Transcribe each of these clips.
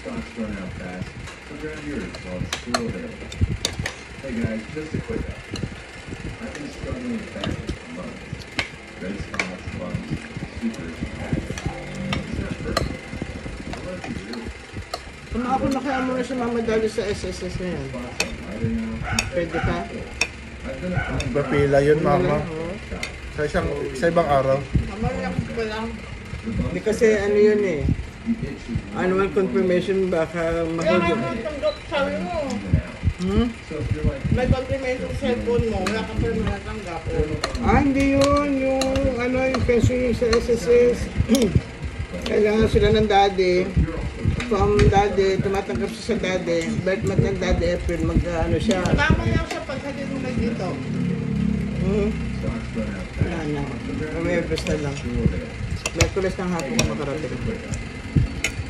Stocks run out fast, so grab yours while it's still available. Hey guys, just a quick update. I've been struggling with fashion for months. Red spots, bumps, supers, patches. It's not perfect. I love you really. Kung ako nakaya mo na sa mga medalyo sa SSS na yan. Spots on either now. Pwede ka? I've been applying Papila yun, mama. Oo. Sa ibang araw. Kamalak ko lang. Hindi kasi ano yun eh. Annual confirmation baka mahulog. Kaya nga tanggap sabi mo. So if you're like, May confirmation sa cellphone mo, wala ka pa rin natanggap. Hindi yun. Yung ano, yung pension yung sa SSS. Kailangan sila ng daddy. From daddy, tumatanggap siya sa daddy. Birth month ng daddy, April, ano siya. Tama lang siya pagkatid mo na dito. stocks run out Wala fast, na. May na lang. still available. Merkulis ng hapon na makarating.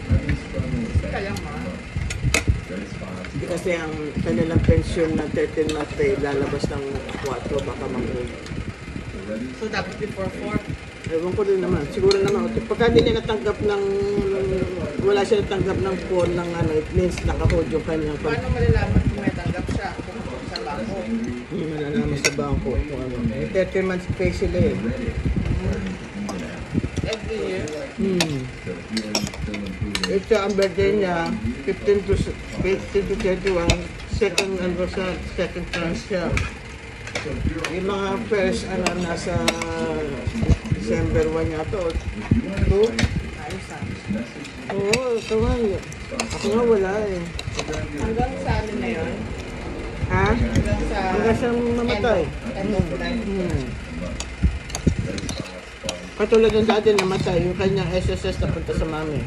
I've been struggling with Kaya fashion nga. for months. Red spots, Hindi kasi ang kanilang pension na 13 month pay lalabas ng 4 baka mahulog. So dapat before 4. Ewan ko din naman. Siguro naman. Pagka hindi niya natanggap ng... Wala siya natanggap ng phone ng ano, it means nakahold yung kanyang... Paano malalaman kung may tanggap siya kung sa bangko? Hindi malalaman sa bangko kung ano. May 13 months pay sila eh. Every year. Ito ang birthday niya, 15 to 31, second anniversary, second chance siya. Yung mga first, ano, nasa December 1 yata o 2. Ayos ah. Oo, ito nga. Ako nga wala eh. Hanggang sa ano na yun? Ha? Hanggang sa... Hanggang siyang mamatay. End of life. Katulad ng dati namatay, yung kanyang SSS na punta sa mami.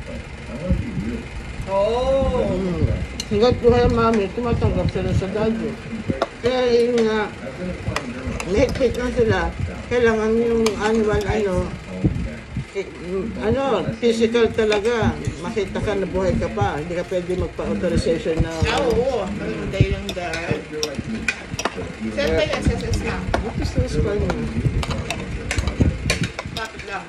Oh! Hanggang kaya mami, tumatanggap sila sa daddy. Kaya yun nga, nahigpit na sila. Kailangan yung annual physical talaga. Makita ka na buhay ka pa. Hindi ka pwede magpa-authorization na... Oo! Ang day lang dahil. Saan ba yung SSS na? Bakit sa Espanya? Bakit lang?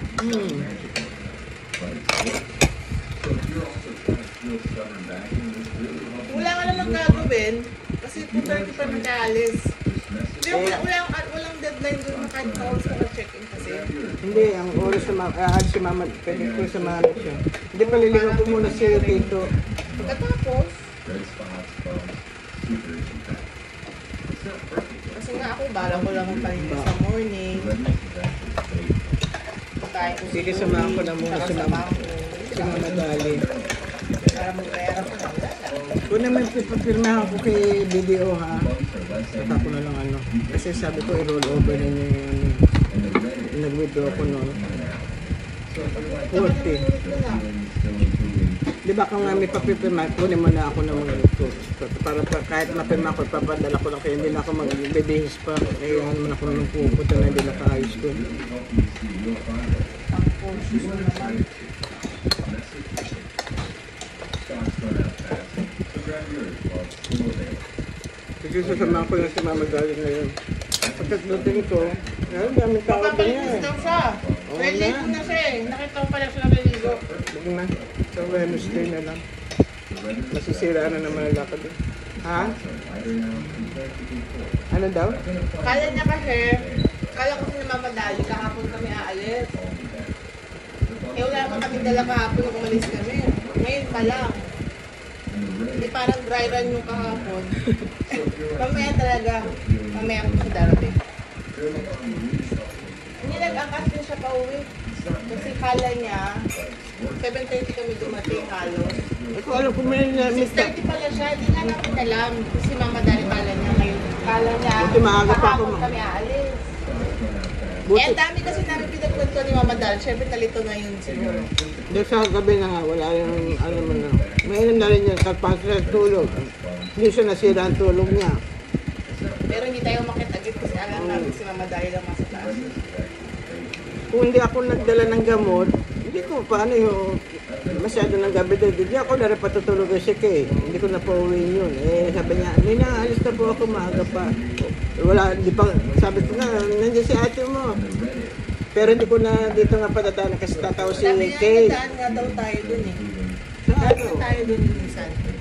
Wala ka naman gagawin kasi kung 30 pa nag-aalis. Walang deadline doon na kahit oras ka mag-check-in kasi. Hindi, ang oras na si mama, pwede ko sa mama siya. Hindi, paliligaw ko muna siya dito. Pagkatapos, red spots, bumps, supers, and patches. It's not perfect. kasi nga ako, bala ko lang magpahinga sa morning. Pagkain ko Sige, samahan ko na muna saka si sa mama. bangko. Si mama Dali. Para magpera ko na. Kung naman papirmahan ko kay BDO ha, saka ko na lang ano. Kasi sabi ko i-roll over na niya yung ano. Nag-withdraw ko noon. 40. Di ba kung nga may papirma, kunin mo na ako ng mga ito. Para kahit mapirma ko, papadala ko lang kayo. Hindi na ako magbibihis pa. Kaya naman ako nung pupunta na hindi nakaayos ko. Ang conscious mo naman. Sige, sasamahan ko na si Mama Dali ngayon. Pagkatlutin ko, ayun, daming tao din Papapalinis niya. daw siya. Oo Religo na. na siya eh. Nakita ko pala siya naliligo. Sige na, sa Wednesday na lang. Masisira na naman ang lakad eh. Ha? Ano daw? Kala niya kasi, kala ko si Mama Dali, kahapon kami aalis. Eh wala naman kami dala kahapon nung umalis kami. Ngayon pa lang. Hindi parang dry run yung kahapon. Mamaya talaga. Mamaya ko siya darating. Hindi nag-angkas din siya pa uwi. Kasi kala niya, 7:30 kami dumating halos. Ako alam kung may na-miss ka. 6:30 pala siya, hindi nga namin alam. Kasi Mama Dali kala niya ngayon. Kala niya, Buti maaga pa ako, kahapon kami aalis. Eh, Buti. ang dami kasi namin pinagkwento ni Mama Dal. Siyempre, nalito na yun siguro. Dahil sa gabi na nga, wala yung ano mo na. Mainom na rin yan, kapag sa tulog. Hindi siya nasira ang tulog niya. Pero hindi tayo makit agad kasi alam namin si Mama Dal lang nasa taas. Kung hindi ako nagdala ng gamot, hindi ko paano yung masyado ng gabi din. Hindi ako na rin patutulog si Kay. Hindi ko na pauwiin yun. Eh, sabi niya, Nina, alis na po ako, maaga pa. Wala, di pa, sabi ko na, nandiyan si ate mo. Pero hindi ko na dito nga patatana kasi tatawa si Sabi niya, Kay. nagdaan nga daw tayo dun eh. Sa Dahil tayo dun minsan.